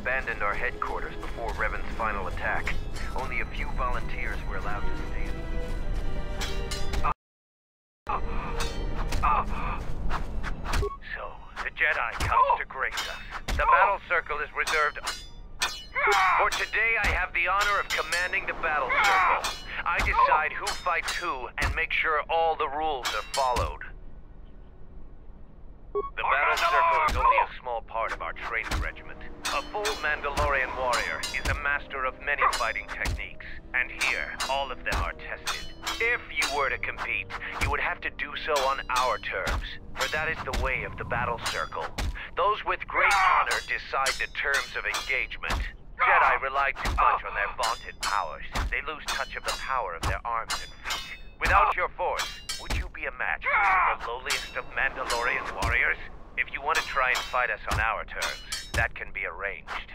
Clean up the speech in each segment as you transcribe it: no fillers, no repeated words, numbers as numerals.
abandoned our headquarters before Revan's final attack. Only a few volunteers were allowed to stay. So, the Jedi comes to grace us. The battle circle is reserved... For today, I have the honor of commanding the battle circle. I decide who fights who and make sure all the rules are followed. The battle circle is only a small part of our training regiment. A full Mandalorian warrior is a master of many fighting techniques, and here, all of them are tested. If you were to compete, you would have to do so on our terms, for that is the way of the battle circle. Those with great honor decide the terms of engagement. Jedi rely too much on their vaunted powers. They lose touch of the power of their arms and feet. Without your force, would you be a match for the lowliest of Mandalorian warriors? If you want to try and fight us on our terms, that can be arranged.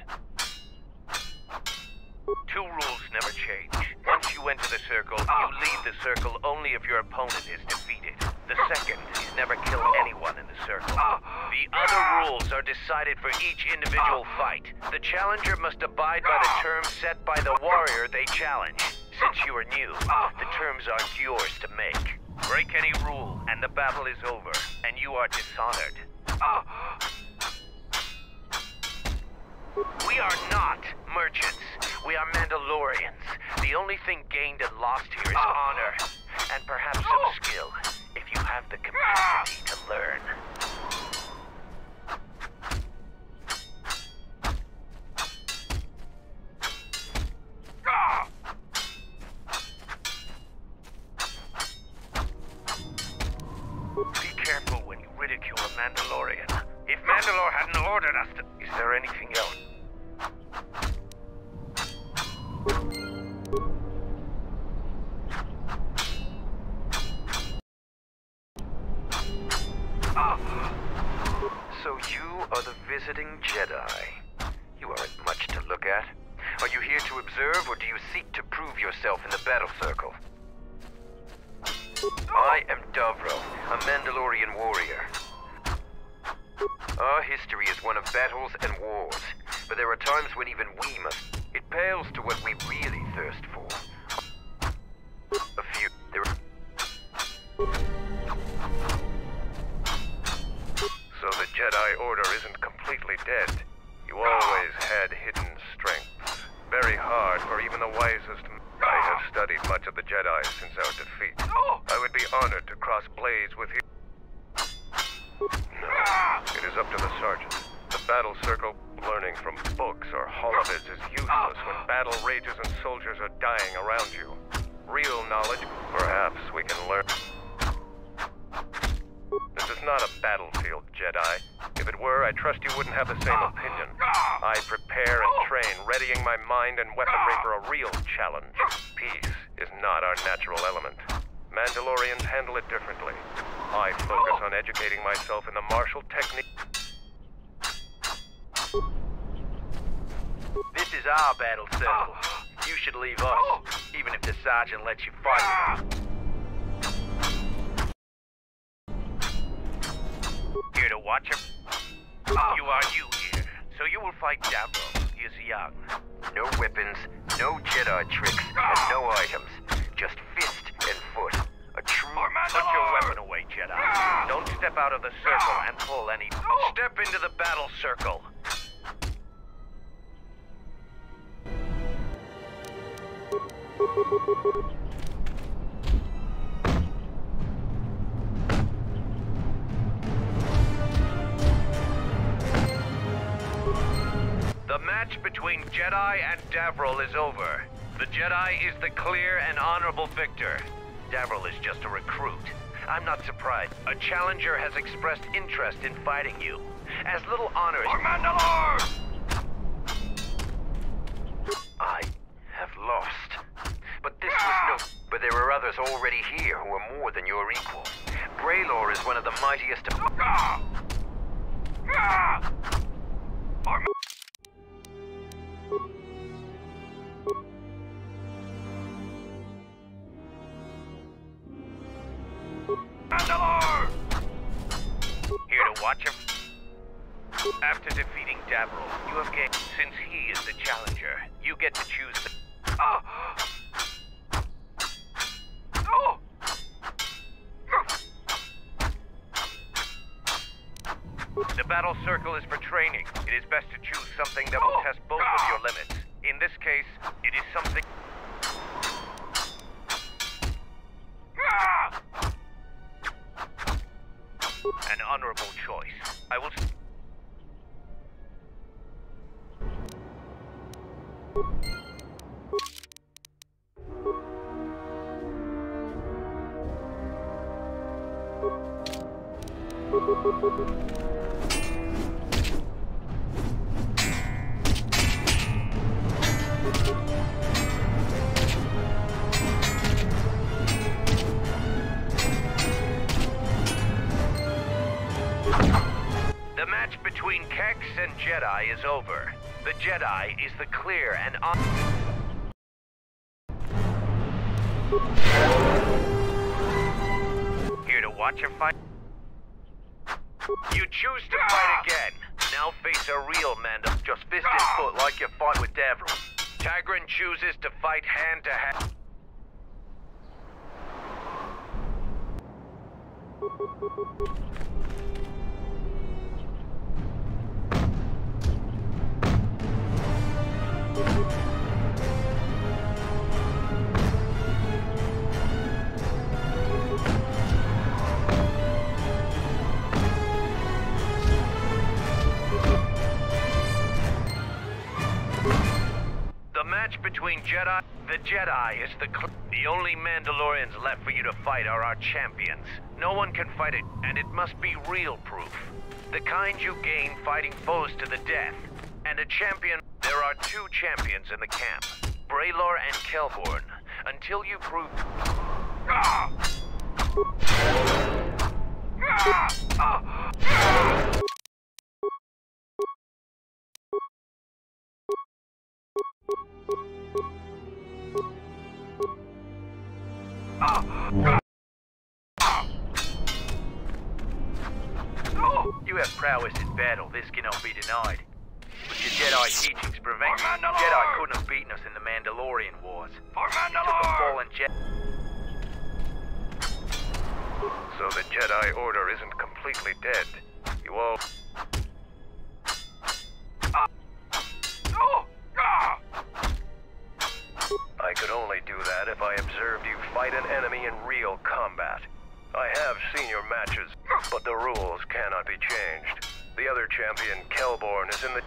Two rules never change. Once you enter the circle, you leave the circle only if your opponent is defeated. The second is never kill anyone in the circle. The other rules are decided for each individual fight. The challenger must abide by the terms set by the warrior they challenge. Since you are new, the terms aren't yours to make. Break any rule, and the battle is over, and you are dishonored. We are not merchants. We are Mandalorians. The only thing gained and lost here is honor, and perhaps some skill, if you have the capacity to learn. Be careful when you ridicule a Mandalorian. If Mandalore hadn't ordered us to... Is there anything else? So you are the visiting Jedi. You aren't much to look at. Are you here to observe, or do you seek to prove yourself in the battle circle? I am Davro, a Mandalorian warrior. Our history is one of battles and wars, but there are times when even we must... It pales to what we really thirst for. So the Jedi Order isn't completely dead. You always had hidden strengths. Very hard for even the wisest. I have studied much of the Jedi since our defeat. I would be honored to cross blades with you. No, it is up to the sergeant. The battle circle, learning from books or holovids is useless when battle rages and soldiers are dying around you. Real knowledge, perhaps we can learn. This is not a battlefield, Jedi. If it were, I trust you wouldn't have the same opinion. I prepare and train, readying my mind and weaponry for a real challenge. Peace is not our natural element. Mandalorians handle it differently. I focus on educating myself in the martial technique. This is our battle circle. You should leave us, even if the sergeant lets you fight with him. Here to watch him? You are new here, so you will fight Davro. He is young. No weapons, no Jedi tricks, and no items. Just fist and foot. A true... Put your weapon away, Jedi. Don't step out of the circle and pull any... Step into the battle circle. The match between Jedi and Davril is over. The Jedi is the clear and honorable victor. Davril is just a recruit. I'm not surprised. A challenger has expressed interest in fighting you. As little honor as... Mandalore! I have lost. But this was no... But there are others already here who are more than your equal. Braylor is one of the mightiest of... Mandalore! Here to watch him? After defeating Davril, you have gained... Since he is the challenger, you get to choose the... The battle circle is for training. It is best to choose something that will test both of your limits. In this case, it is something... An honorable choice. I will... The match between Kex and Jedi is over. The Jedi is the clear and Here to watch a fight? You choose to fight again. Now face a real man that's just fist and foot like you fought with Davril. Tigran chooses to fight hand to hand. The match between Jedi... The Jedi is the only Mandalorians left for you to fight are our champions. No one can fight it, and it must be real proof. The kind you gain fighting foes to the death. And a champion... There are two champions in the camp. Braylor and Kelborn. Until you prove... You have prowess in battle, this cannot be denied. But your Jedi teachings prevent you. Jedi couldn't have beaten us in the Mandalorian Wars. It took a fallen Jedi. So the Jedi Order isn't completely dead. You all... I could only do that if I observed you fight an enemy in real combat. I have seen your matches, but the rules cannot be changed. The other champion, Kelborn, is in the...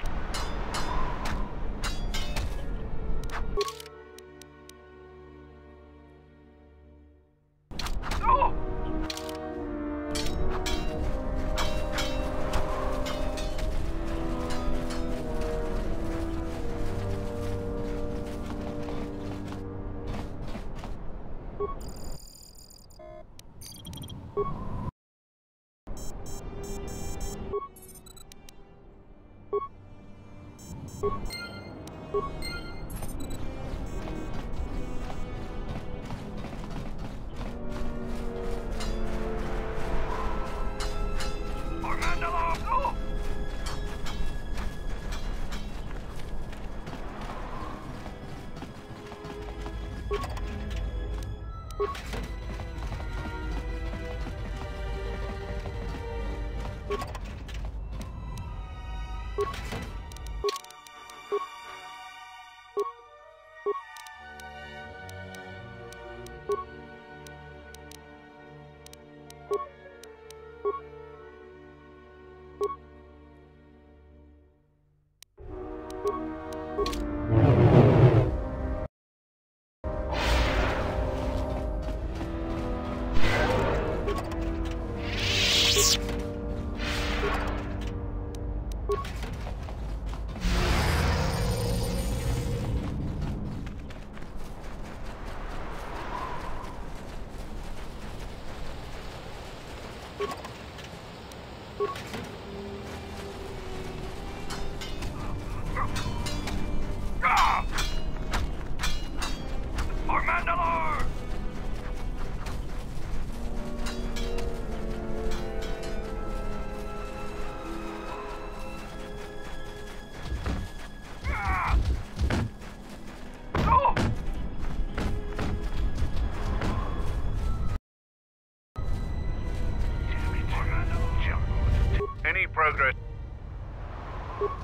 progress.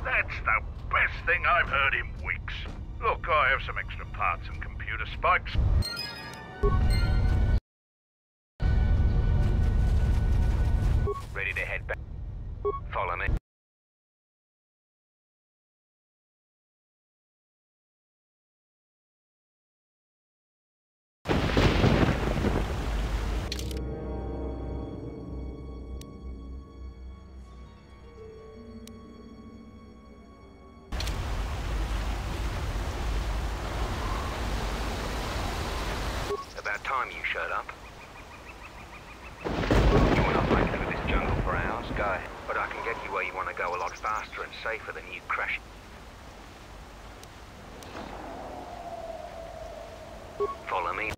That's the best thing I've heard in weeks. Look, I have some extra parts and computer spikes. Ready to head back. Follow me. About time you showed up. You want to break through this jungle for hours? Go ahead. But I can get you where you want to go a lot faster and safer than you crashing. Follow me.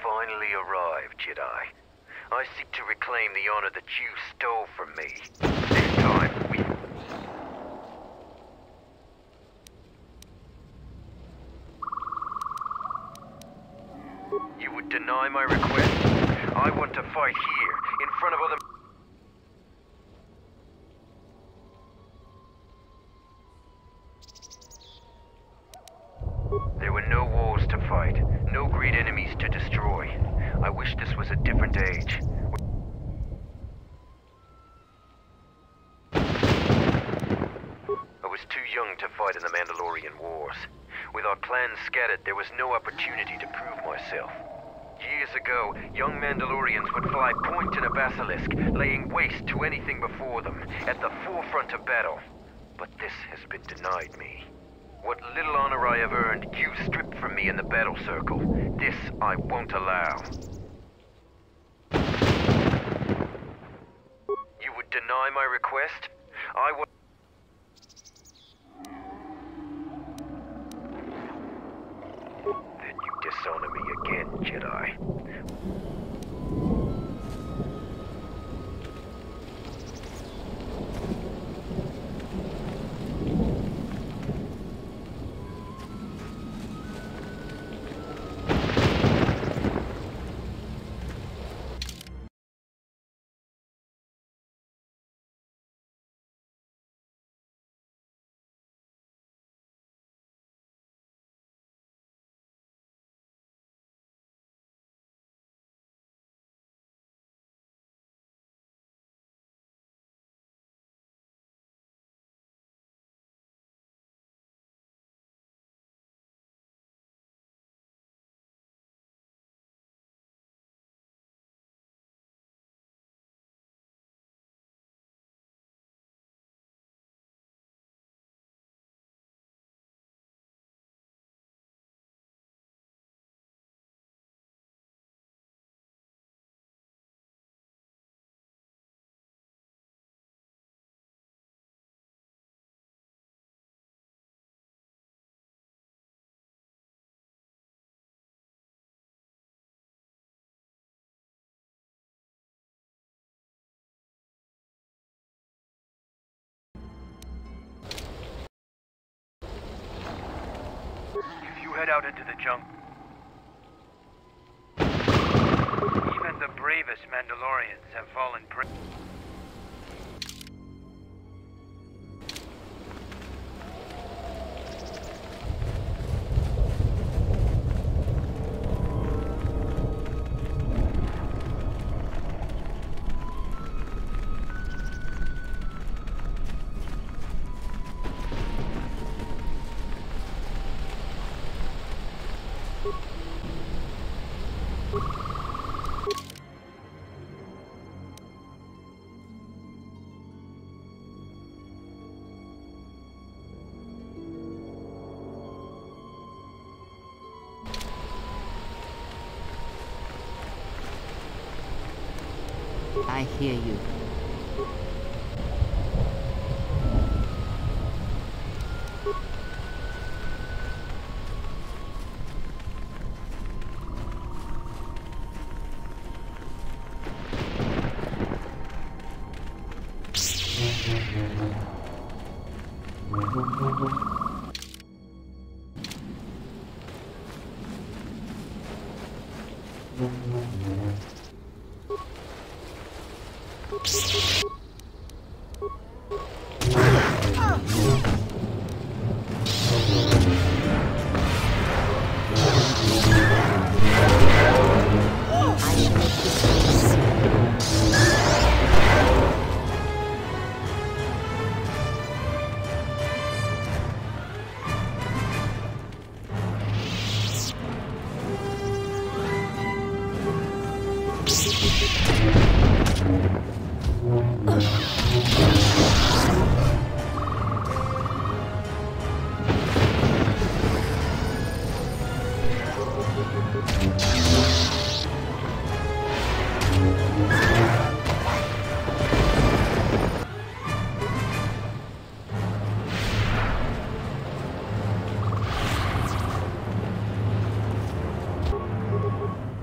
Finally arrived, Jedi. I seek to reclaim the honor that you stole from me. This time, You would deny my request? I want to fight here, in front of other... There were no wars to fight, no great enemies to destroy. I wish this was a different age. I was too young to fight in the Mandalorian Wars. With our clans scattered, there was no opportunity to prove myself. Years ago, young Mandalorians would fly point in a basilisk, laying waste to anything before them, at the forefront of battle. But this has been denied me. What little honor I have earned, you stripped from me in the battle circle. This I won't allow. You would deny my request? I would... Then you dishonor me again, Jedi. Head out into the jungle. Even the bravest Mandalorians have fallen prey. I hear you.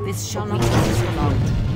This shall not last for long.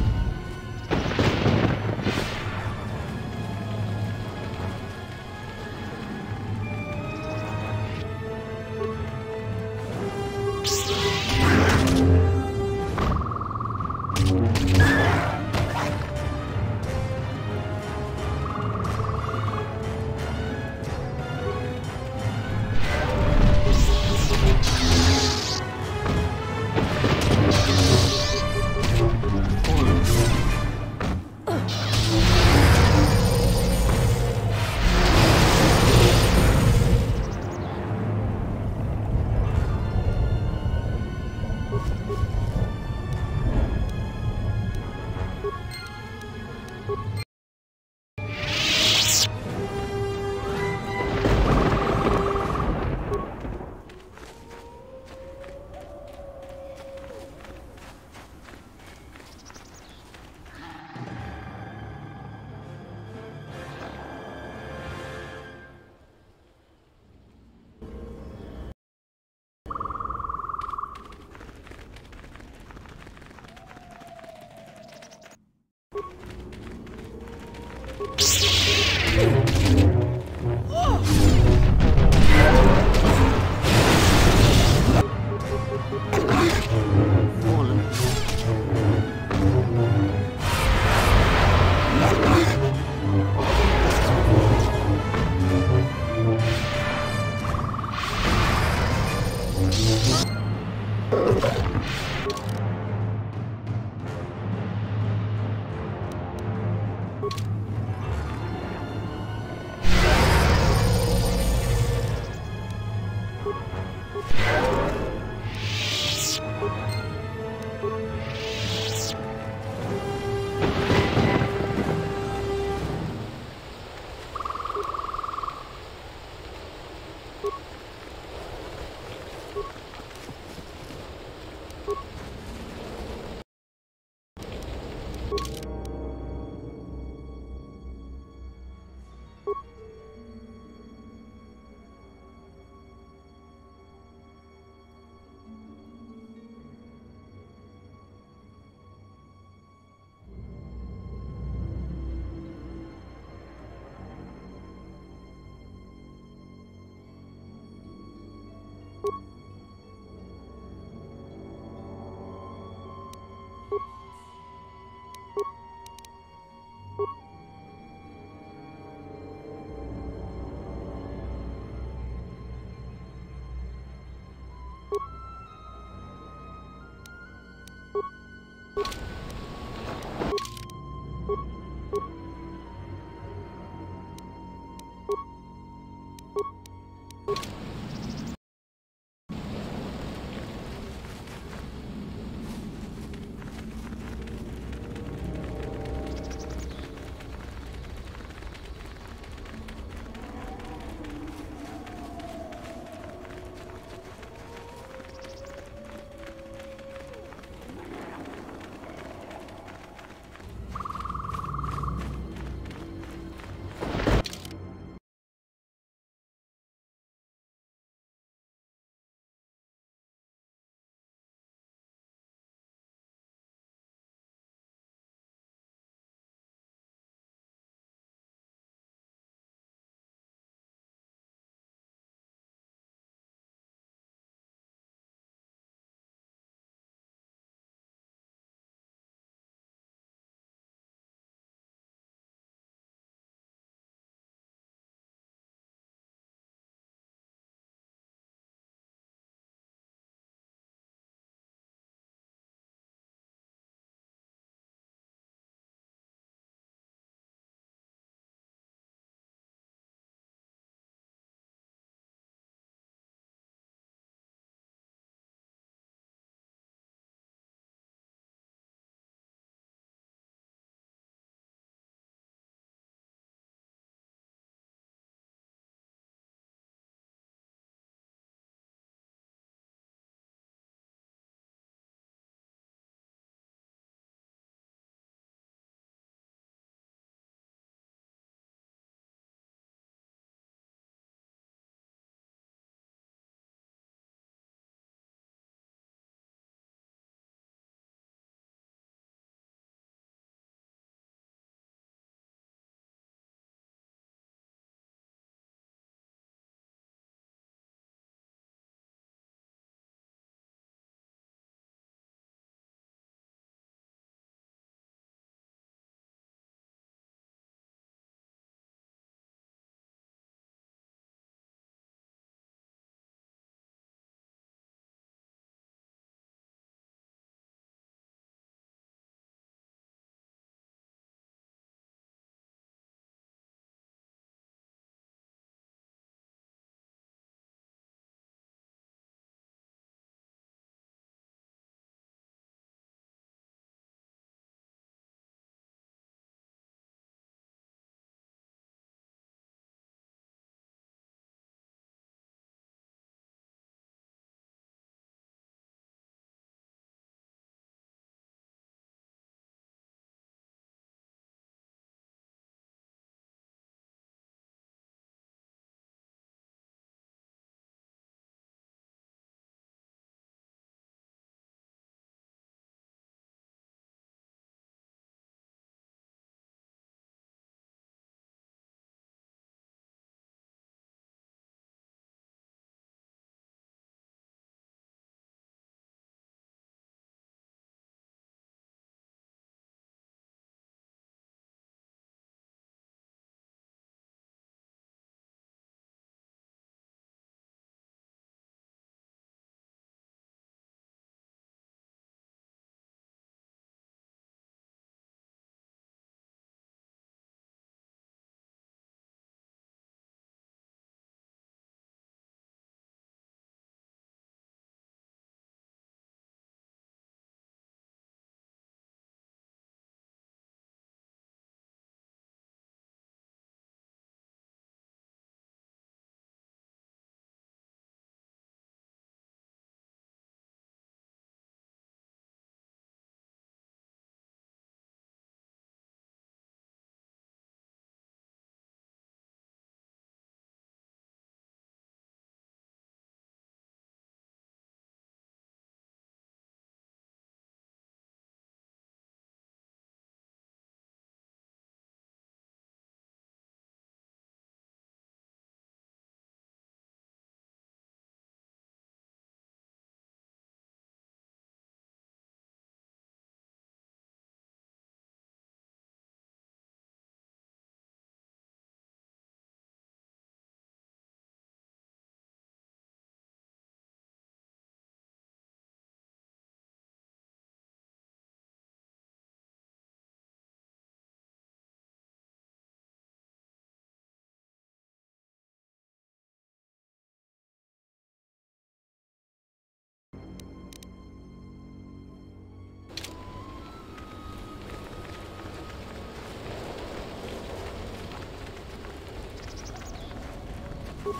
A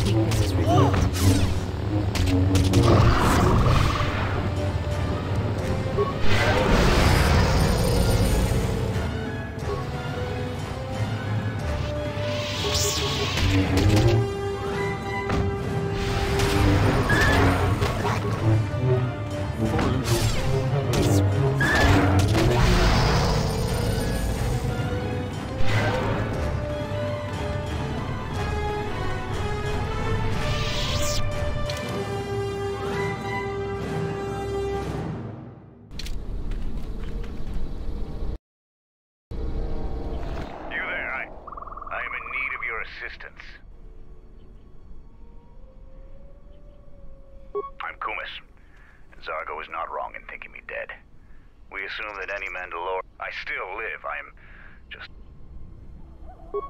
weakness is revealed. Assistance. I'm Kumis. Zargo is not wrong in thinking me dead. We assume that any Mandalorian... I still live. I am just...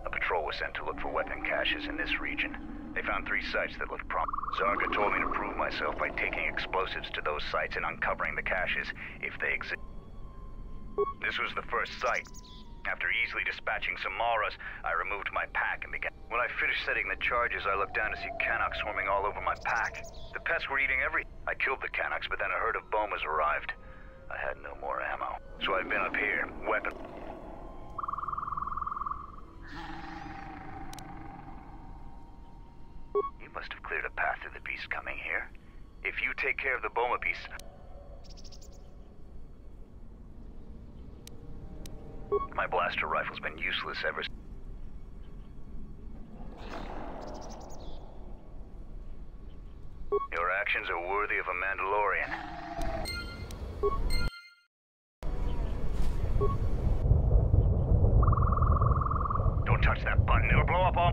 A patrol was sent to look for weapon caches in this region. They found 3 sites that looked promising. Zargo told me to prove myself by taking explosives to those sites and uncovering the caches, if they exist. This was the first site. After easily dispatching some Maras, I removed my pack and began... When I finished setting the charges, I looked down to see Canucks swarming all over my pack. The pests were eating everything. I killed the Canucks, but then a herd of Bomas arrived. I had no more ammo. So I've been up here, weapon... You must have cleared a path to the beast coming here. If you take care of the Boma beast... My blaster rifle's been useless ever since. Your actions are worthy of a Mandalorian. Don't touch that button, it'll blow up all...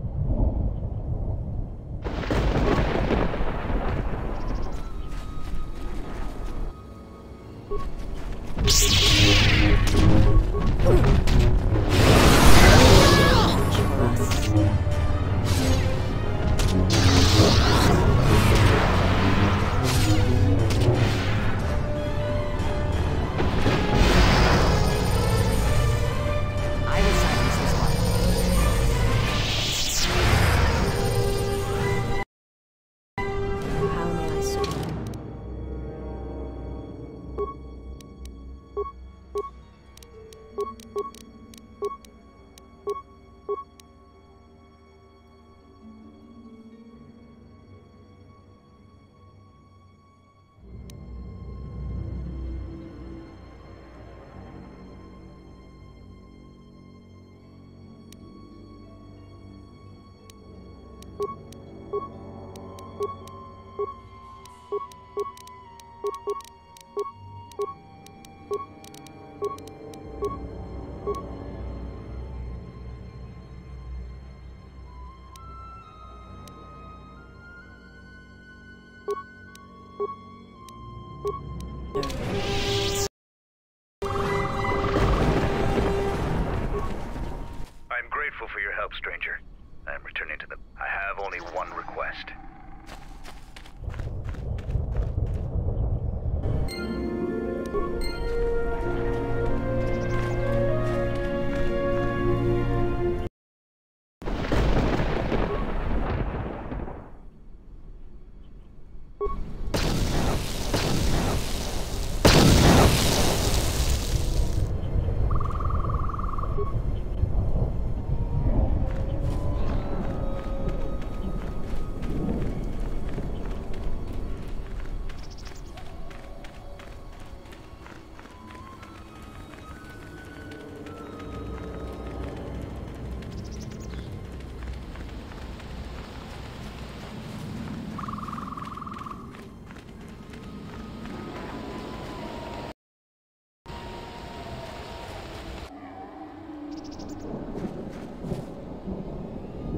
I'm grateful for your help, stranger. I am returning to them. I have only one request.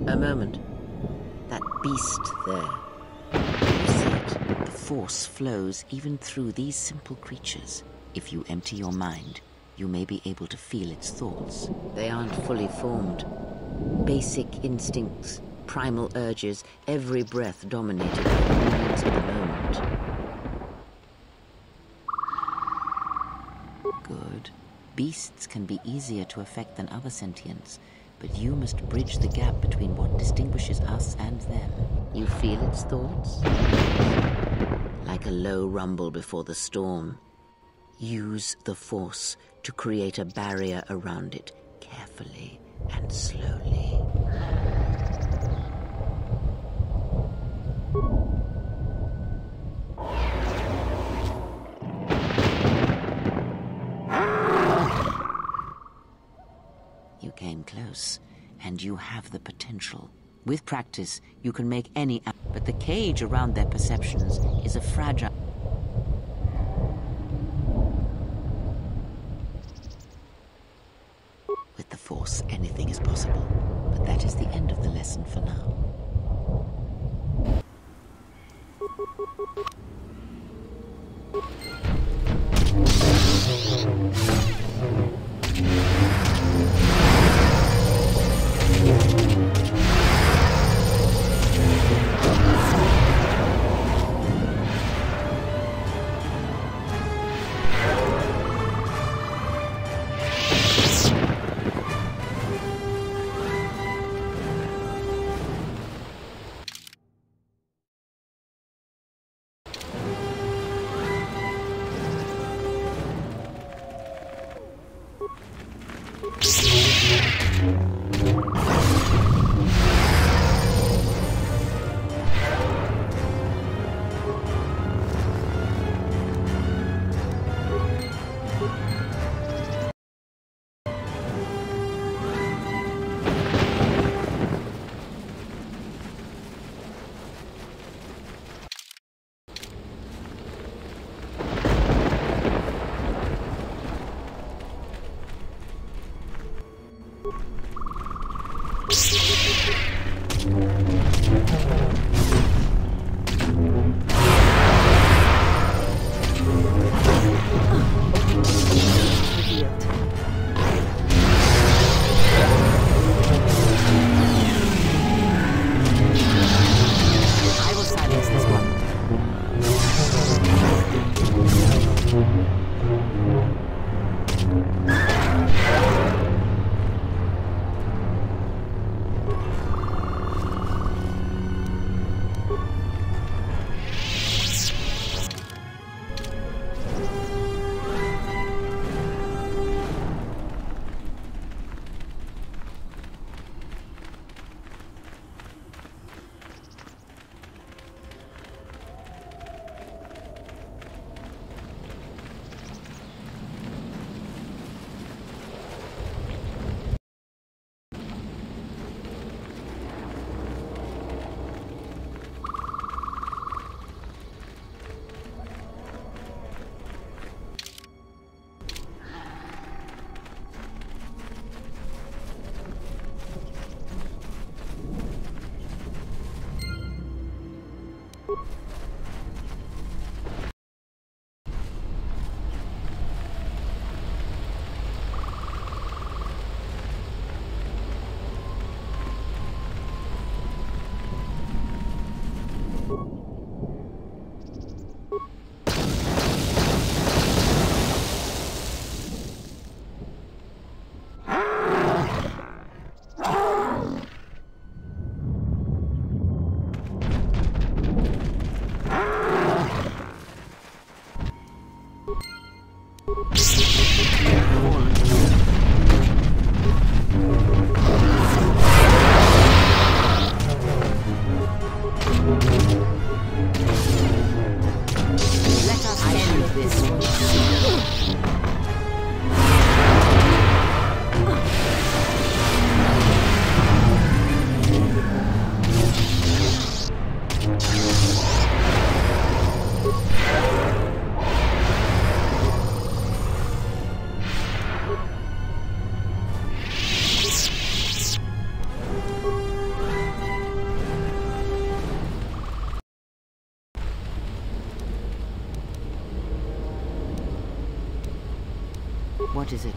A moment. That beast there. You see it? The force flows even through these simple creatures. If you empty your mind, you may be able to feel its thoughts. They aren't fully formed. Basic instincts, primal urges, every breath dominated by the needs of the moment. Beasts can be easier to affect than other sentients, but you must bridge the gap between what distinguishes us and them. You feel its thoughts? Like a low rumble before the storm. Use the Force to create a barrier around it, carefully and slowly. You came close, and you have the potential. With practice, you can make any but the cage around their perceptions is a fragile... With the Force, anything is possible. But that is the end of the lesson for now. What is it?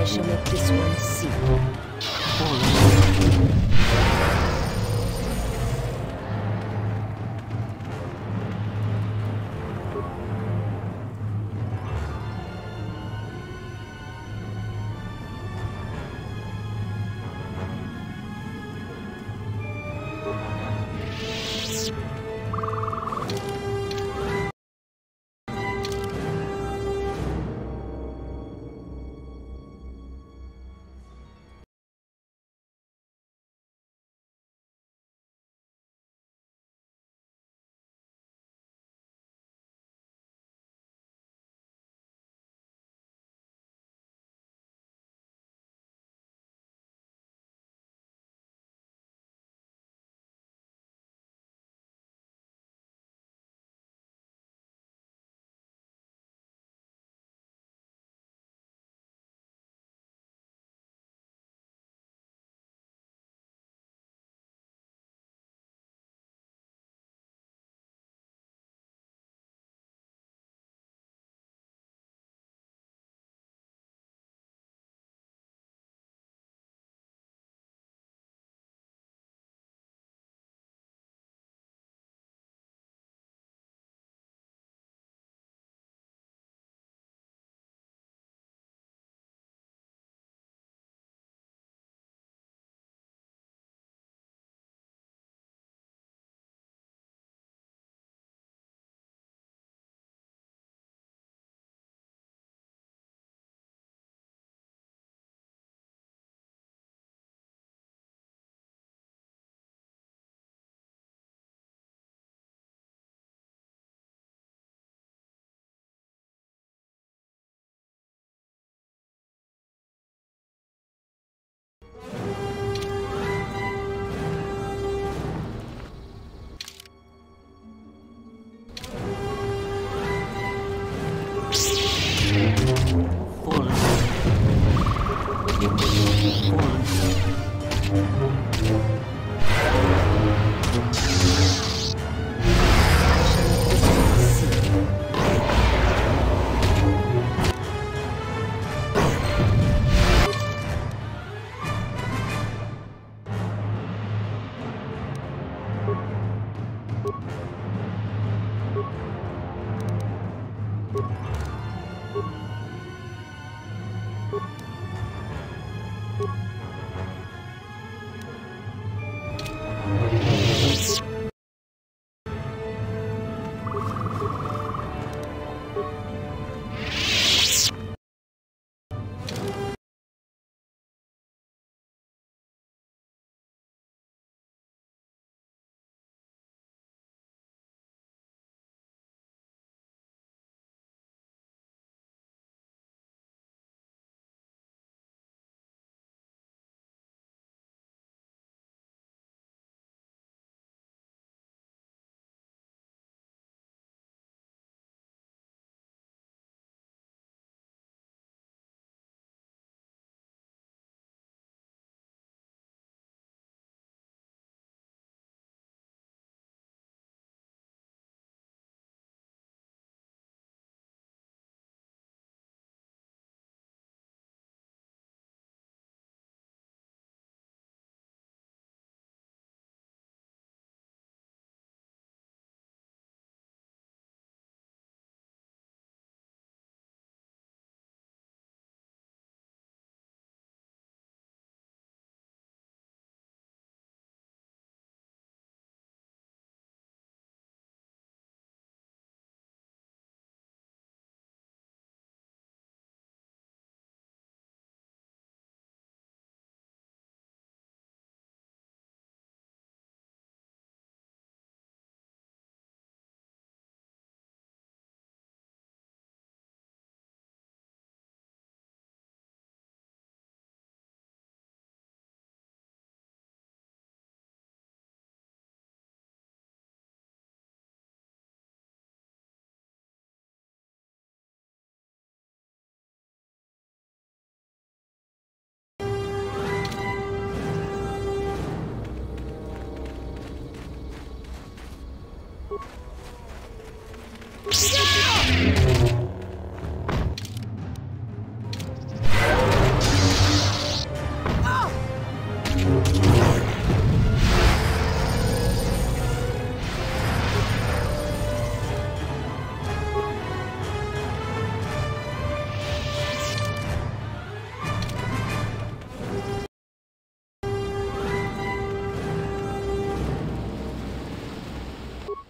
I shall make this one see.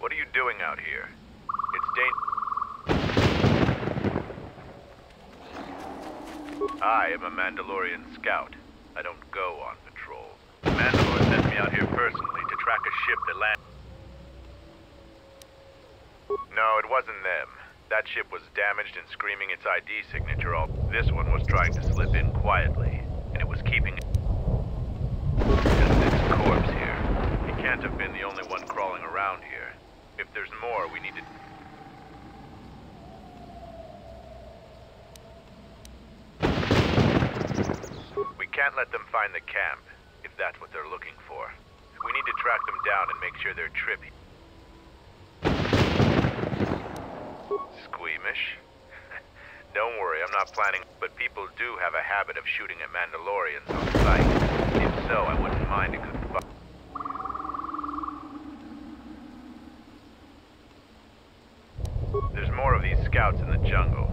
What are you doing out here? It's I am a Mandalorian scout. I don't go on patrols. Mandalore sent me out here personally to track a ship that landed. No, it wasn't them. That ship was damaged and screaming its ID signature all. This one was trying to slip in quietly, and it was keeping just its corpse here. It can't have been the only one crawling around here. If there's more, we need to... We can't let them find the camp, if that's what they're looking for. We need to track them down and make sure they're trippy. Squeamish? Don't worry, I'm not planning, but people do have a habit of shooting at Mandalorians on sight. If so, I wouldn't mind a good fight. There's more of these scouts in the jungle.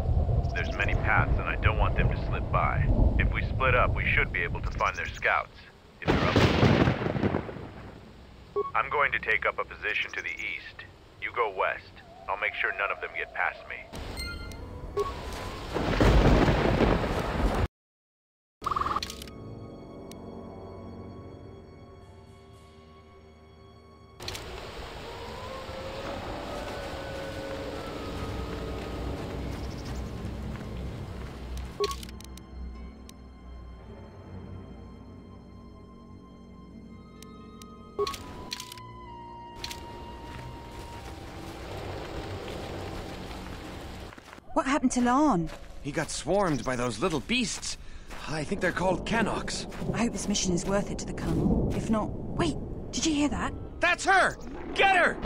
There's many paths, and I don't want them to slip by. If we split up, we should be able to find their scouts, if you're up for it. I'm going to take up a position to the east. You go west. I'll make sure none of them get past me. What happened to Lon? He got swarmed by those little beasts. I think they're called Canox. I hope this mission is worth it to the Colonel. If not... Wait, did you hear that? That's her! Get her!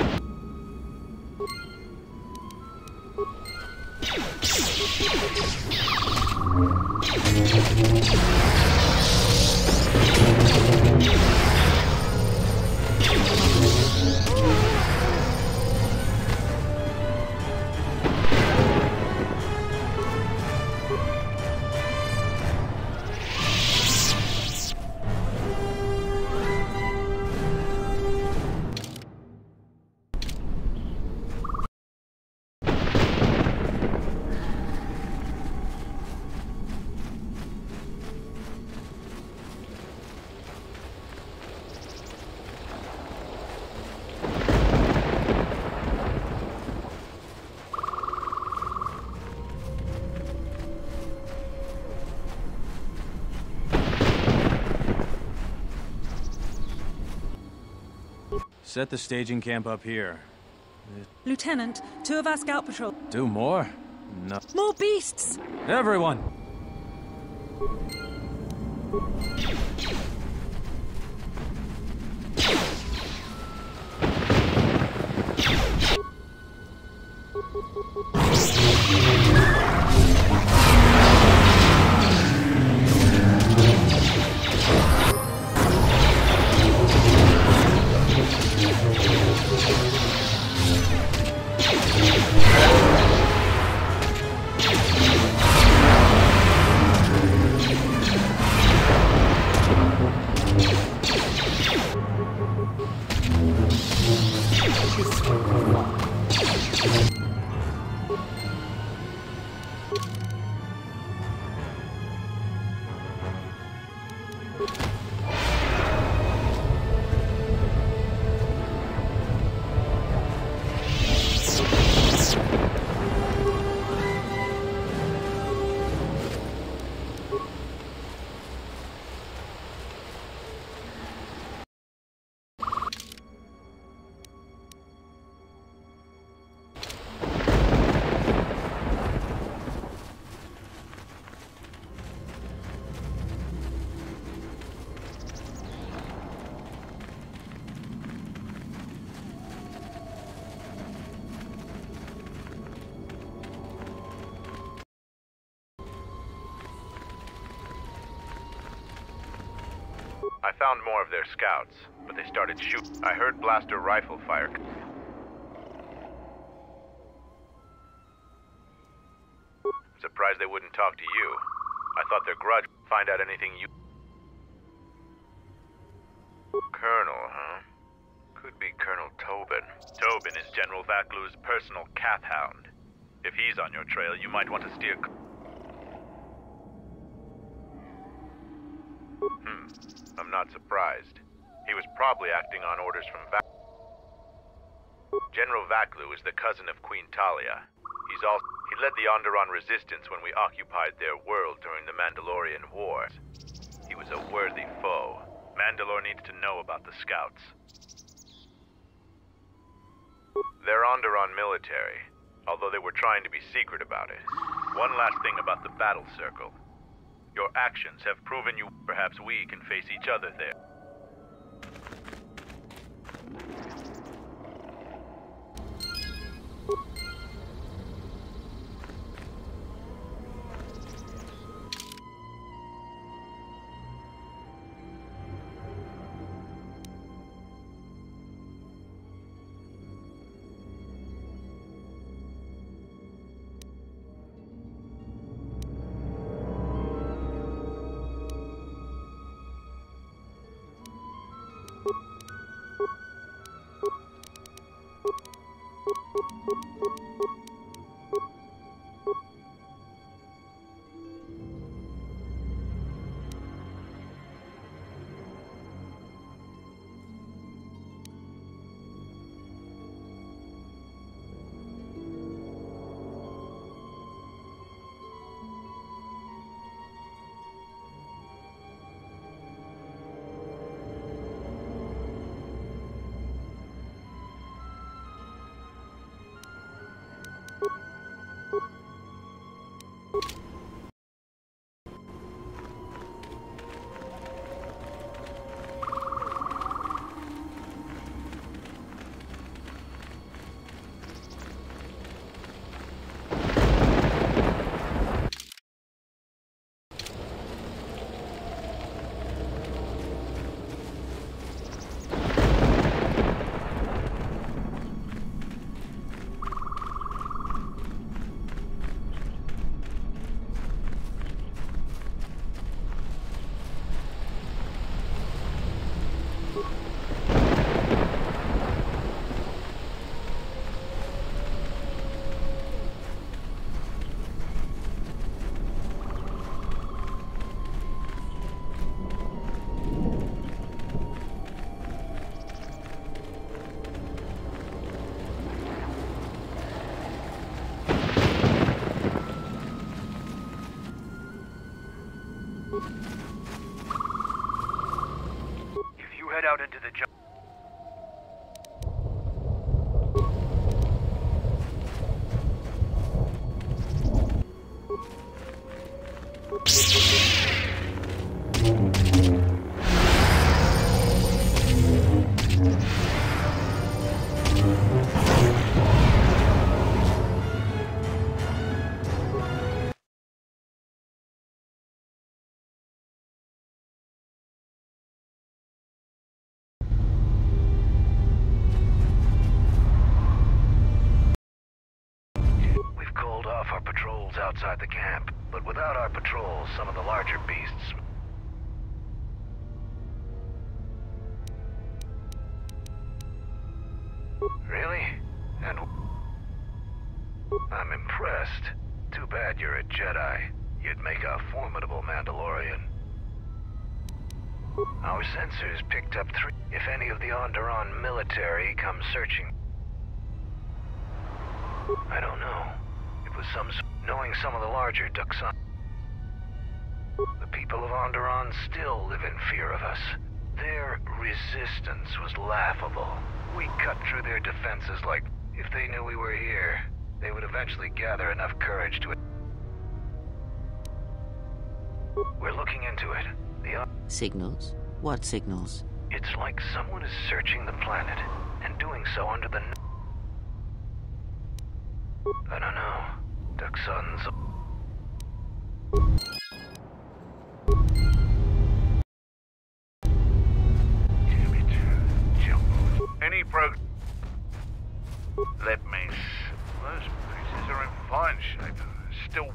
Set the staging camp up here. Lieutenant, 2 of our scout patrol. Do more? No. More beasts! Everyone! I found more of their scouts, but they started shooting. I heard blaster rifle fire. I'm surprised they wouldn't talk to you. I thought their grudge would find out anything you... Colonel, huh? Could be Colonel Tobin. Tobin is General Vaklu's personal cat hound. If he's on your trail, you might want to steer... I'm not surprised. He was probably acting on orders from General Vaklu is the cousin of Queen Talia. He led the Onderon resistance when we occupied their world during the Mandalorian Wars. He was a worthy foe. Mandalore needs to know about the scouts. They're Onderon military, although they were trying to be secret about it. One last thing about the battle circle. Your actions have proven you... Perhaps we can face each other there. Out into the jungle. Outside the camp, but without our patrols, some of the larger beasts... Really? And... I'm impressed. Too bad you're a Jedi. You'd make a formidable Mandalorian. Our sensors picked up 3... If any of the Onderon military come searching... I don't know. It was some... Knowing some of the larger Duxan... The people of Onderon still live in fear of us. Their resistance was laughable. We cut through their defenses like... If they knew we were here, they would eventually gather enough courage to... We're looking into it. Signals? What signals? It's like someone is searching the planet, and doing so under the... I don't know. Duxans... let me... Those pieces are in fine shape. Still...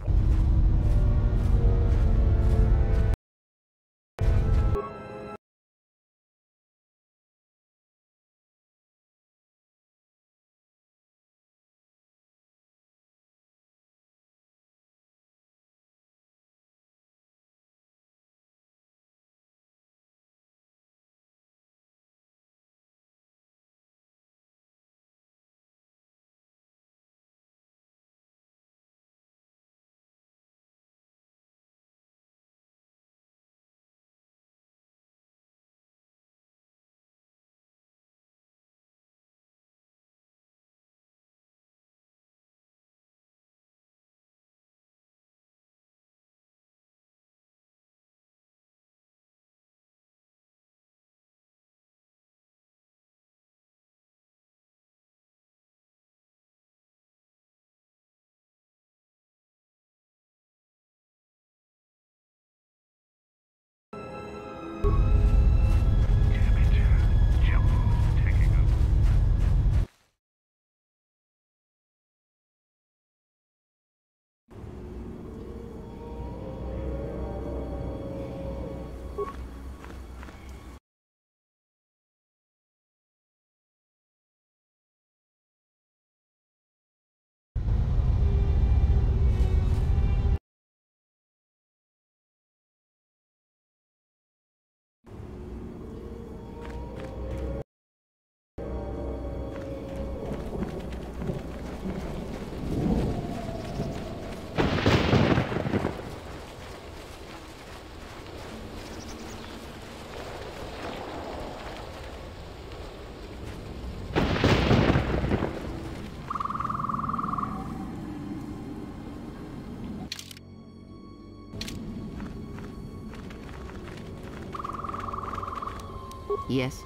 Yes?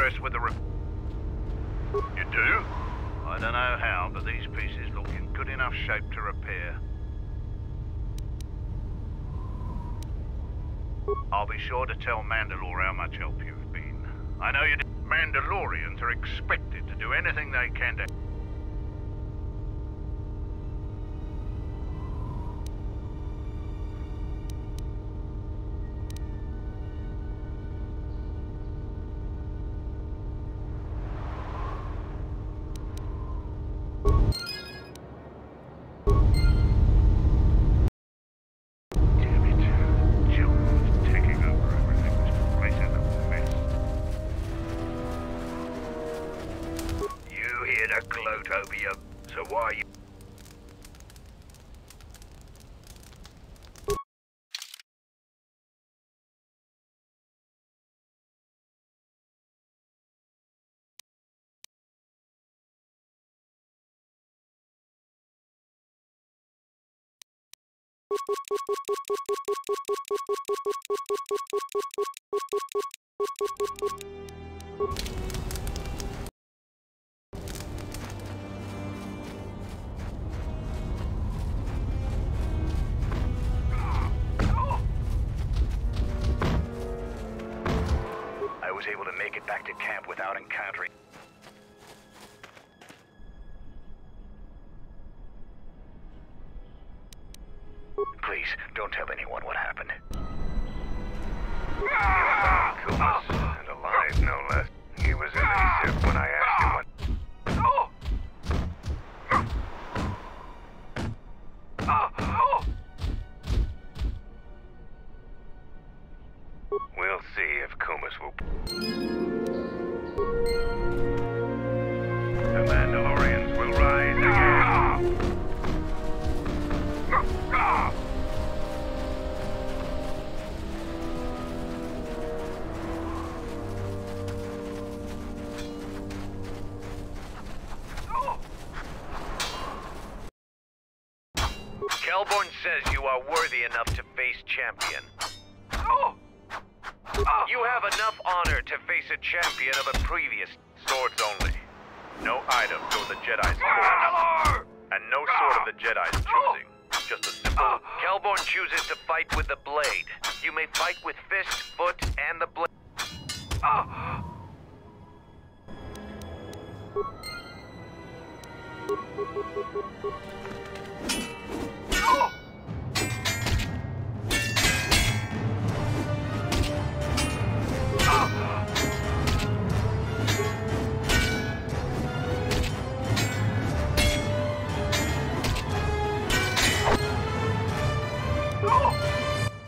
further us with the You do? I don't know how, but these pieces look in good enough shape to repair. I'll be sure to tell Mandalore how much help you've been. I know you. Mandalorians are expected to do anything they can to... So why are you... I was able to make it back to camp without encountering... Please, don't tell anyone what happened. Kumas, and alive no less. He was in the ship when I asked him what... We'll see if Kumas will... The Mandalorians will rise again. Kelborn says you are worthy enough to face Champion. You have enough honor to face a champion of a previous... Swords only. No item of the Jedi's force. And no sword of the Jedi's choosing. Just a simple... Kelborn chooses to fight with the blade. You may fight with fist, foot, and the blade.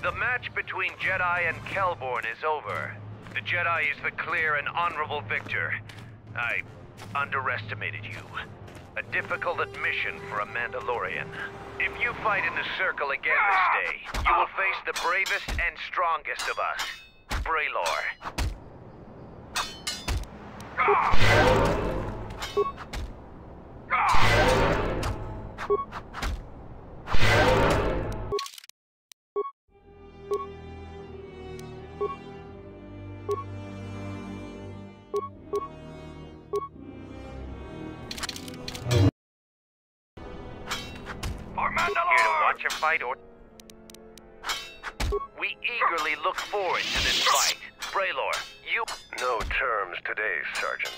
The match between Jedi and Kelborn is over. The Jedi is the clear and honorable victor. I underestimated you. A difficult admission for a Mandalorian. If you fight in the circle again this day, you will face the bravest and strongest of us, Braylor. Here to watch a fight or... We eagerly look forward to this fight. Braylor, you... No terms today, Sergeant.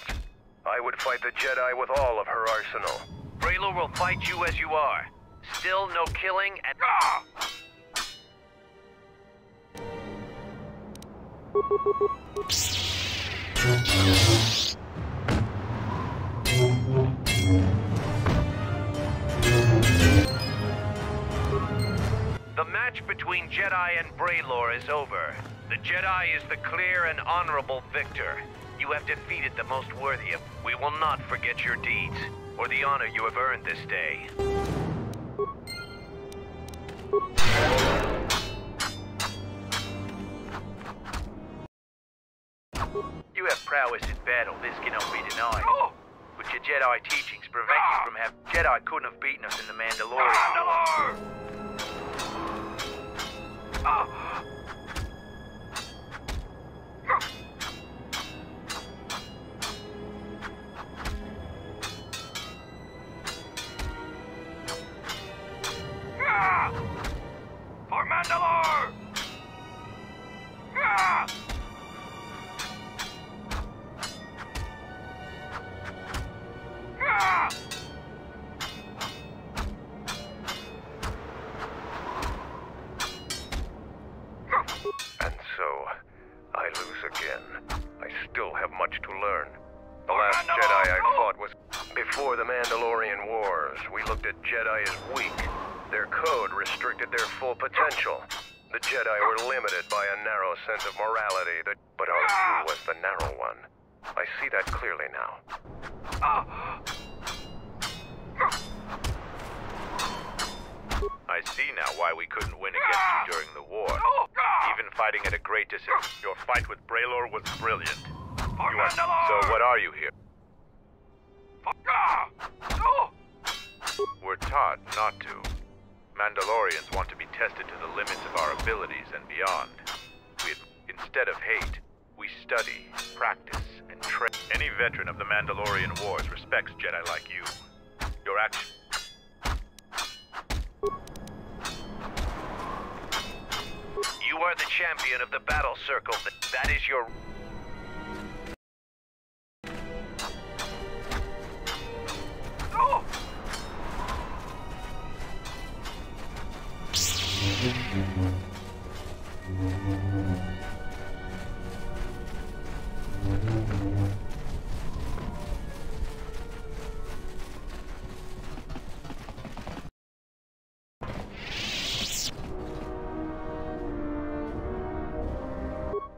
I would fight the Jedi with all of her arsenal. Braylor will fight you as you are. Still no killing and... The match between Jedi and Braylor is over. The Jedi is the clear and honorable victor. You have defeated the most worthy of... We will not forget your deeds, or the honor you have earned this day. You have prowess in battle, this cannot be denied. But your Jedi teachings prevent you from having... Jedi couldn't have beaten us in the Mandalorian War. Mandalore! Ah! Ah! And so, I lose again. I still have much to learn. The last Jedi I fought was before the Mandalorian Wars. We looked at Jedi as weak. Their code restricted their full potential. The Jedi were limited by a narrow sense of morality, but our view was the narrow one. I see that clearly now. I see now why we couldn't win against you during the war. Even fighting at a great distance, your fight with Braylor was brilliant. So what are you here? We're taught not to. Mandalorians want to be tested to the limits of our abilities and beyond. Instead of hate, we study, practice, and train. Any veteran of the Mandalorian Wars respects Jedi like you. Your actions. You are the champion of the battle circle. That is your...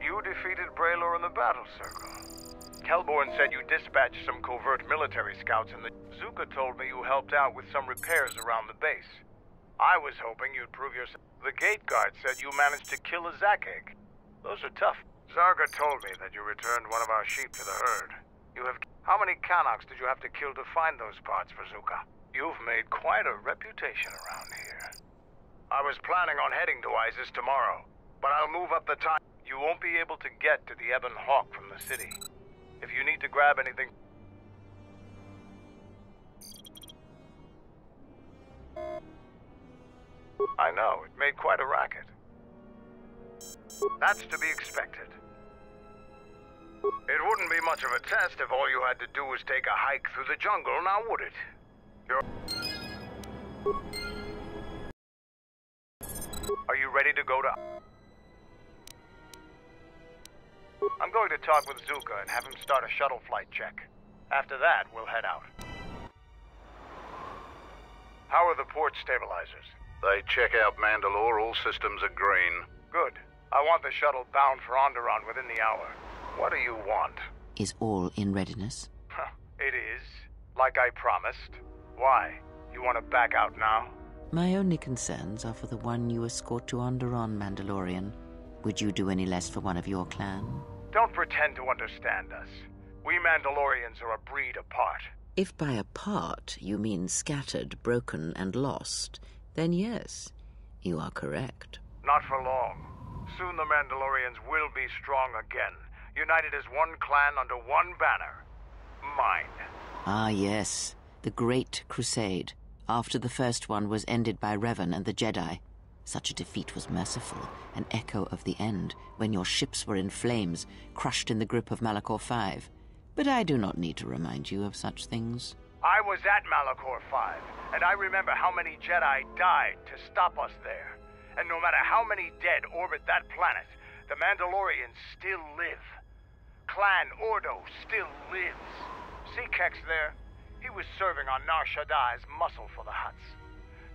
You defeated Braylor in the battle circle. Kelborn said you dispatched some covert military scouts and Zuka told me you helped out with some repairs around the base. I was hoping you'd prove yourself. The gate guard said you managed to kill a Zakeg. Those are tough. Zarga told me that you returned one of our sheep to the herd. How many Canox did you have to kill to find those parts for Zuka? You've made quite a reputation around here. I was planning on heading to Isis tomorrow, but I'll move up the time. You won't be able to get to the Ebon Hawk from the city. If you need to grab anything... I know, it made quite a racket. That's to be expected. It wouldn't be much of a test if all you had to do was take a hike through the jungle, now would it? Are you ready to go to... I'm going to talk with Zuka and have him start a shuttle flight check. After that, we'll head out. How are the port stabilizers? They check out Mandalore, all systems are green. Good. I want the shuttle bound for Onderon within the hour. What do you want? Is all in readiness? It is. Like I promised. Why? You want to back out now? My only concerns are for the one you escort to Onderon, Mandalorian. Would you do any less for one of your clan? Don't pretend to understand us. We Mandalorians are a breed apart. If by apart you mean scattered, broken, and lost, then yes, you are correct. Not for long. Soon the Mandalorians will be strong again, united as one clan under one banner. Mine. Ah, yes. The Great Crusade, after the first one was ended by Revan and the Jedi. Such a defeat was merciful, an echo of the end, when your ships were in flames, crushed in the grip of Malachor V. But I do not need to remind you of such things. I was at Malachor V, and I remember how many Jedi died to stop us there. And no matter how many dead orbit that planet, the Mandalorians still live. Clan Ordo still lives. See Kex there? He was serving on Nar Shaddai's muscle for the Hutts.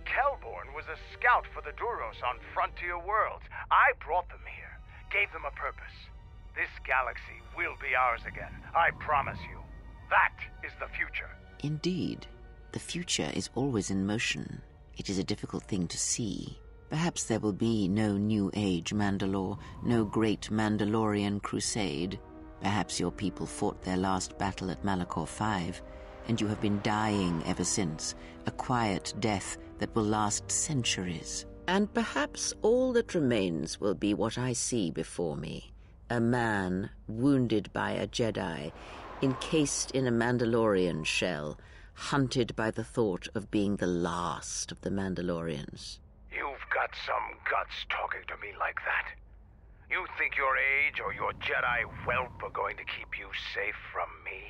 Kelborn was a scout for the Duros on Frontier Worlds. I brought them here, gave them a purpose. This galaxy will be ours again, I promise you. That is the future. Indeed. The future is always in motion. It is a difficult thing to see. Perhaps there will be no New Age Mandalore, no great Mandalorian crusade. Perhaps your people fought their last battle at Malachor V, and you have been dying ever since, a quiet death that will last centuries. And perhaps all that remains will be what I see before me. A man wounded by a Jedi, encased in a Mandalorian shell, hunted by the thought of being the last of the Mandalorians. You've got some guts talking to me like that. You think your age or your Jedi whelp are going to keep you safe from me?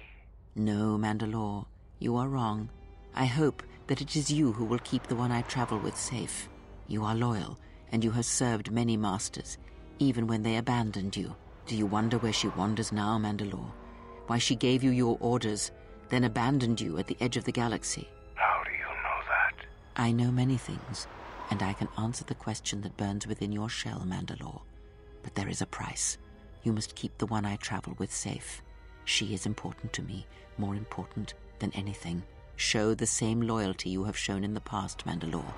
No, Mandalore, you are wrong. I hope that it is you who will keep the one I travel with safe. You are loyal, and you have served many masters, even when they abandoned you. Do you wonder where she wanders now, Mandalore? Why she gave you your orders, then abandoned you at the edge of the galaxy? How do you know that? I know many things, and I can answer the question that burns within your shell, Mandalore. But there is a price. You must keep the one I travel with safe. She is important to me, more important than anything. Show the same loyalty you have shown in the past, Mandalore.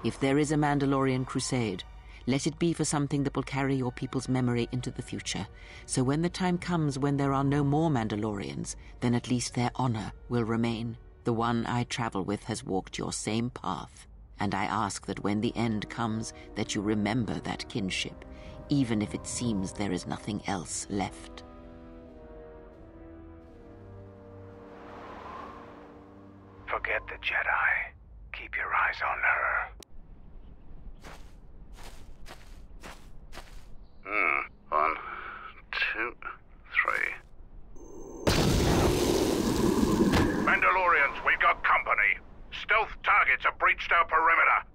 If there is a Mandalorian crusade, let it be for something that will carry your people's memory into the future. So when the time comes when there are no more Mandalorians, then at least their honor will remain. The one I travel with has walked your same path, and I ask that when the end comes, that you remember that kinship, even if it seems there is nothing else left. Forget the Jedi. Keep your eyes on her. 1, 2, 3. Mandalorians, we got company. Stealth targets have breached our perimeter.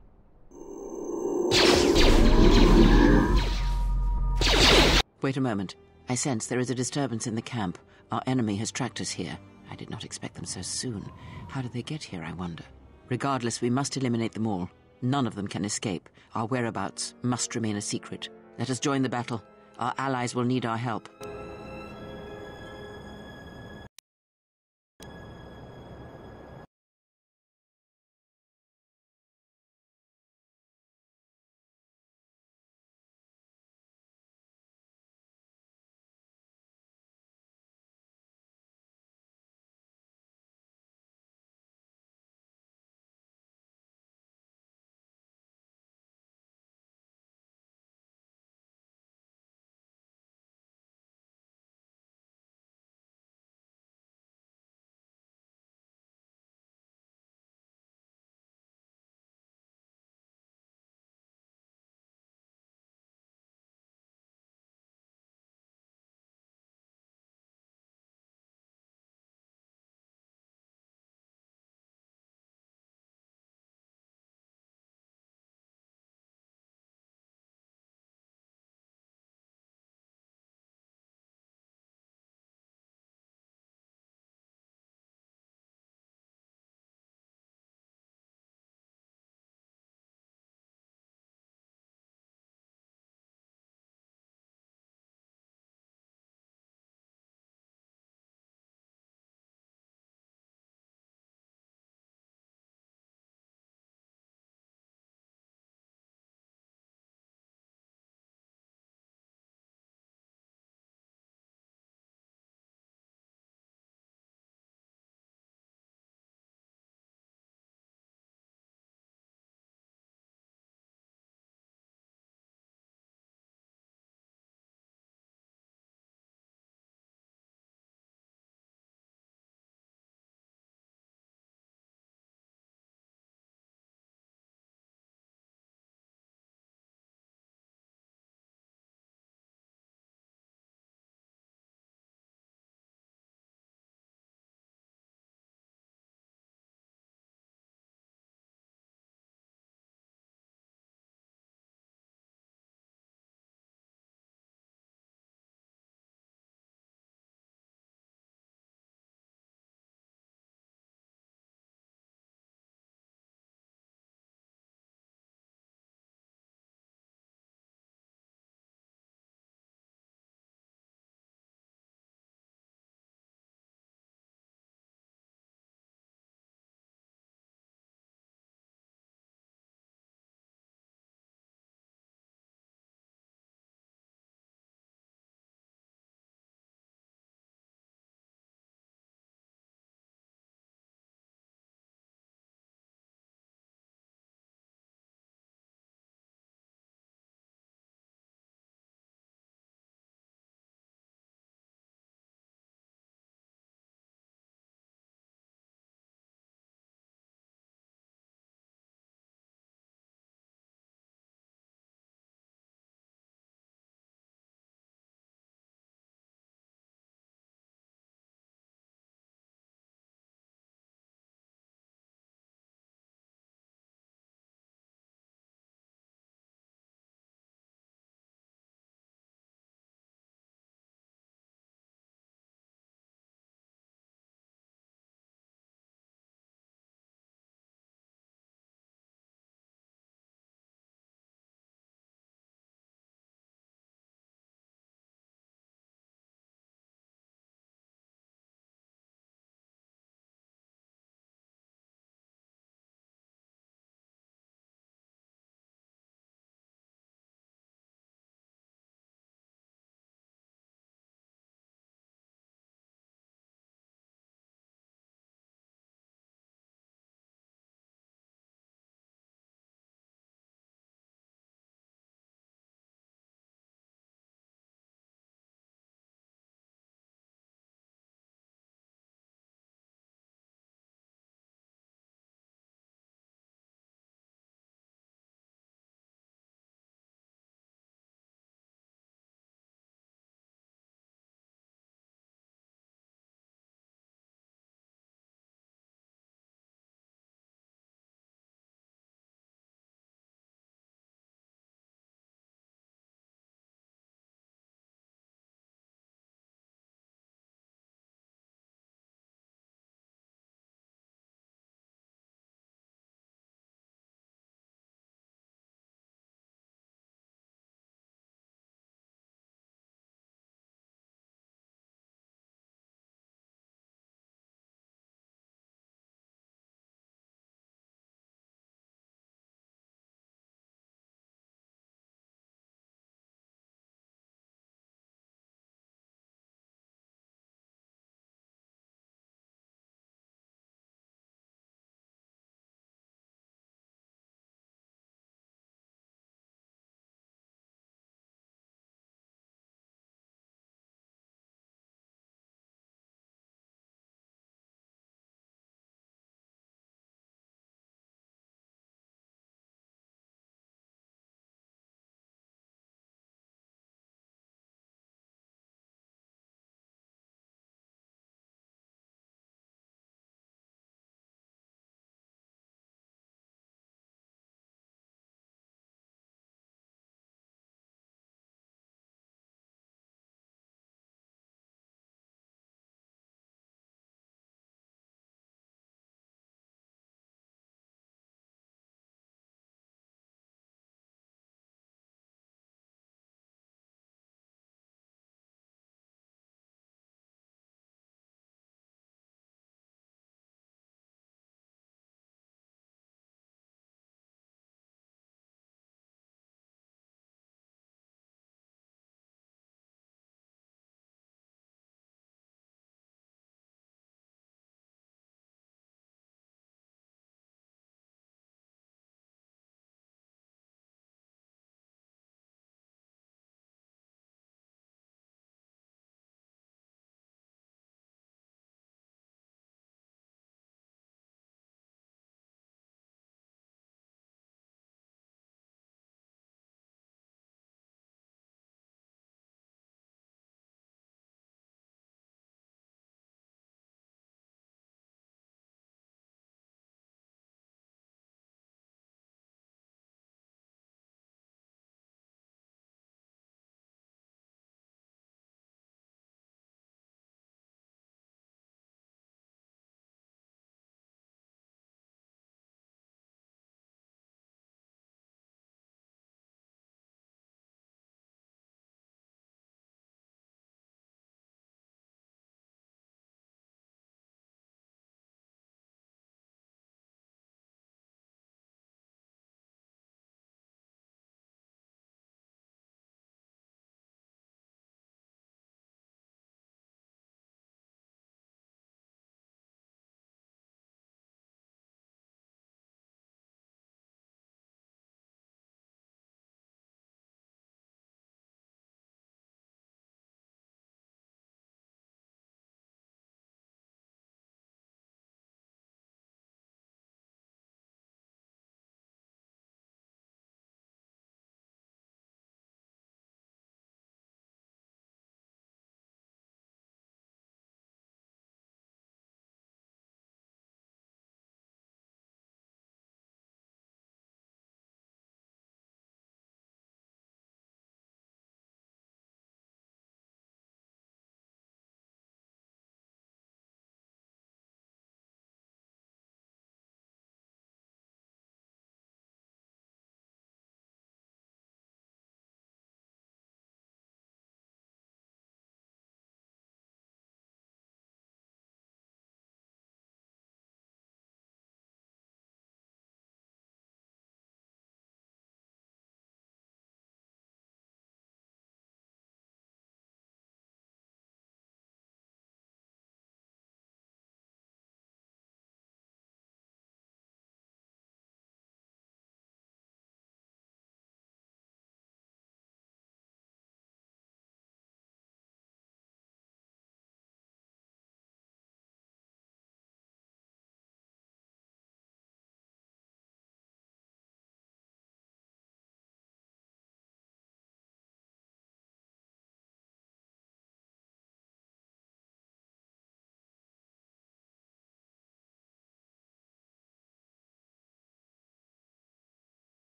Wait a moment. I sense there is a disturbance in the camp. Our enemy has tracked us here. I did not expect them so soon. How did they get here, I wonder? Regardless, we must eliminate them all. None of them can escape. Our whereabouts must remain a secret. Let us join the battle. Our allies will need our help.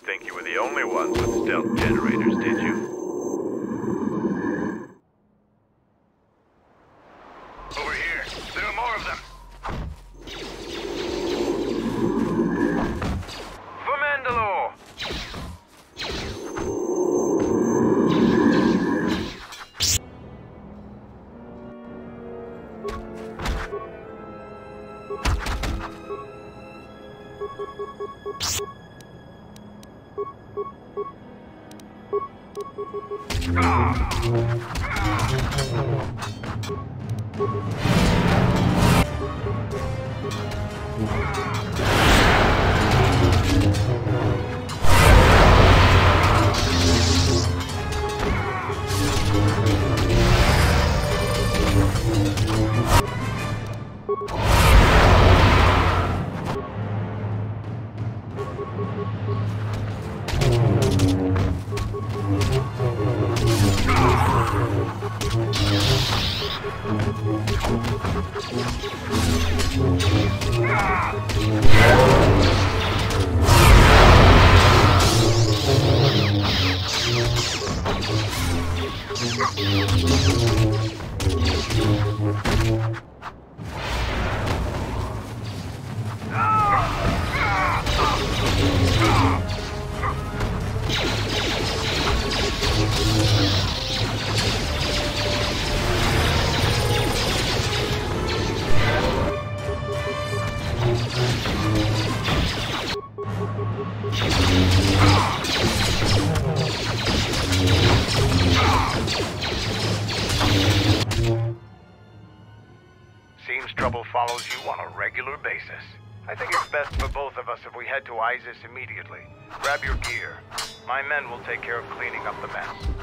Think you were the only ones with stealth generators, did you? Over here. There are more of them. For Mandalore! Seems trouble follows you on a regular basis. I think it's best for both of us if we head to Isis immediately. Grab your gear. My men will take care of cleaning up the mess.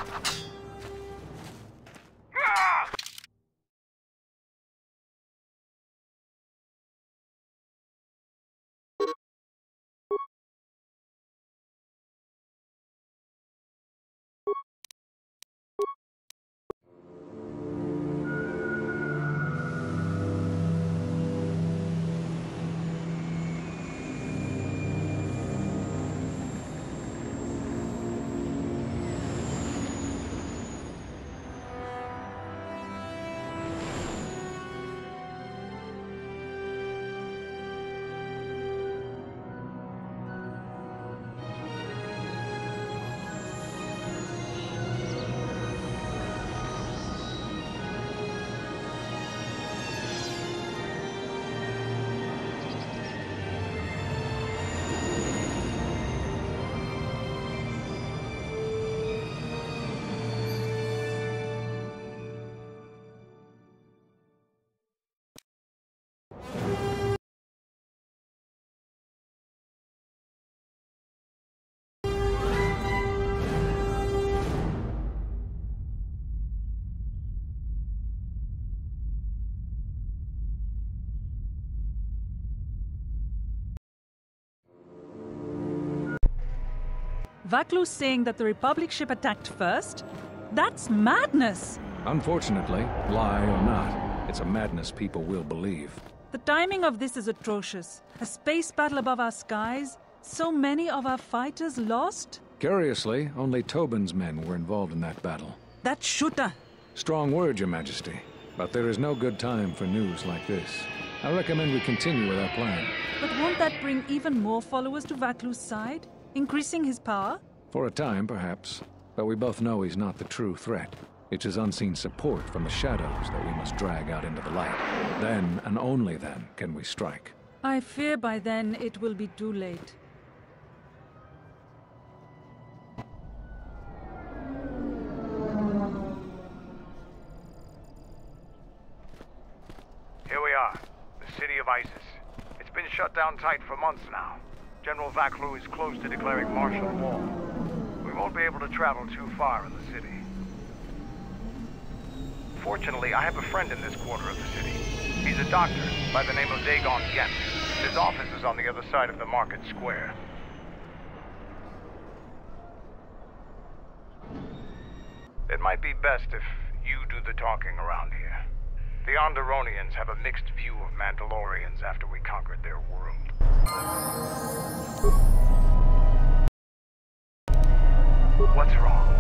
Vaklu's saying that the Republic ship attacked first? That's madness! Unfortunately, lie or not, it's a madness people will believe. The timing of this is atrocious. A space battle above our skies, so many of our fighters lost? Curiously, only Tobin's men were involved in that battle. That shooter! Strong word, Your Majesty. But there is no good time for news like this. I recommend we continue with our plan. But won't that bring even more followers to Vaklu's side? Increasing his power? For a time, perhaps. But we both know he's not the true threat. It's his unseen support from the shadows that we must drag out into the light. Then, and only then, can we strike. I fear by then it will be too late. Here we are, the city of Isis. It's been shut down tight for months now. General Vaklu is close to declaring martial law. We won't be able to travel too far in the city. Fortunately, I have a friend in this quarter of the city. He's a doctor by the name of Dagon Ghent. His office is on the other side of the market square. It might be best if you do the talking around here. The Onderonians have a mixed view of Mandalorians after we conquered their world. What's wrong?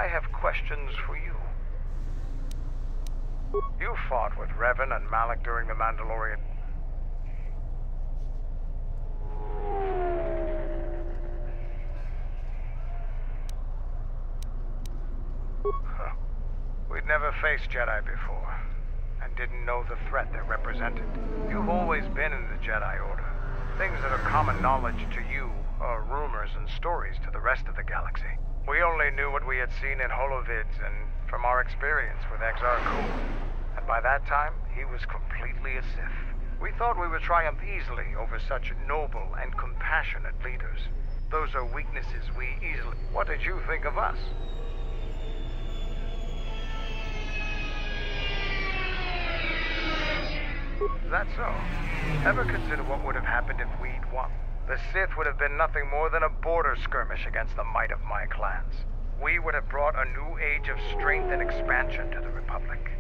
I have questions for you. You fought with Revan and Malik during the Mandalorian. Huh. We'd never faced Jedi before, and didn't know the threat they represented. You've always been in the Jedi Order. Things that are common knowledge to you are rumors and stories to the rest of the galaxy. We only knew what we had seen in holovids and from our experience with Exar Kun. And by that time, he was completely a Sith. We thought we would triumph easily over such noble and compassionate leaders. Those are weaknesses we easily... What did you think of us? Is that so? Ever consider what would have happened if we'd won? The Sith would have been nothing more than a border skirmish against the might of my clans. We would have brought a new age of strength and expansion to the Republic.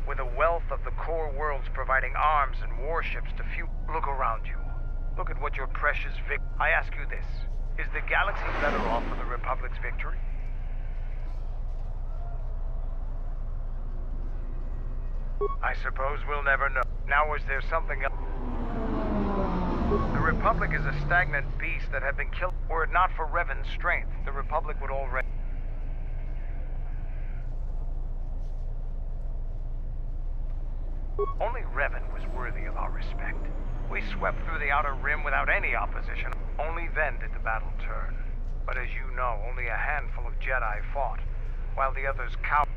With a wealth of the core worlds providing arms and warships to few... Look around you. Look at what your precious I ask you this. Is the galaxy better off for the Republic's victory? I suppose we'll never know. Now, is there something else? The Republic is a stagnant beast that had been killed. Were it not for Revan's strength, the Republic would already... Only Revan was worthy of our respect. We swept through the Outer Rim without any opposition. Only then did the battle turn. But as you know, only a handful of Jedi fought, while the others cowered.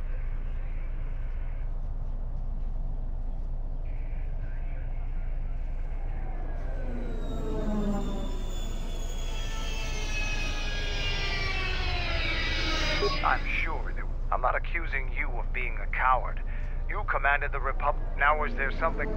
I'm sure that... I'm not accusing you of being a coward. You commanded the Republic. Now is there something...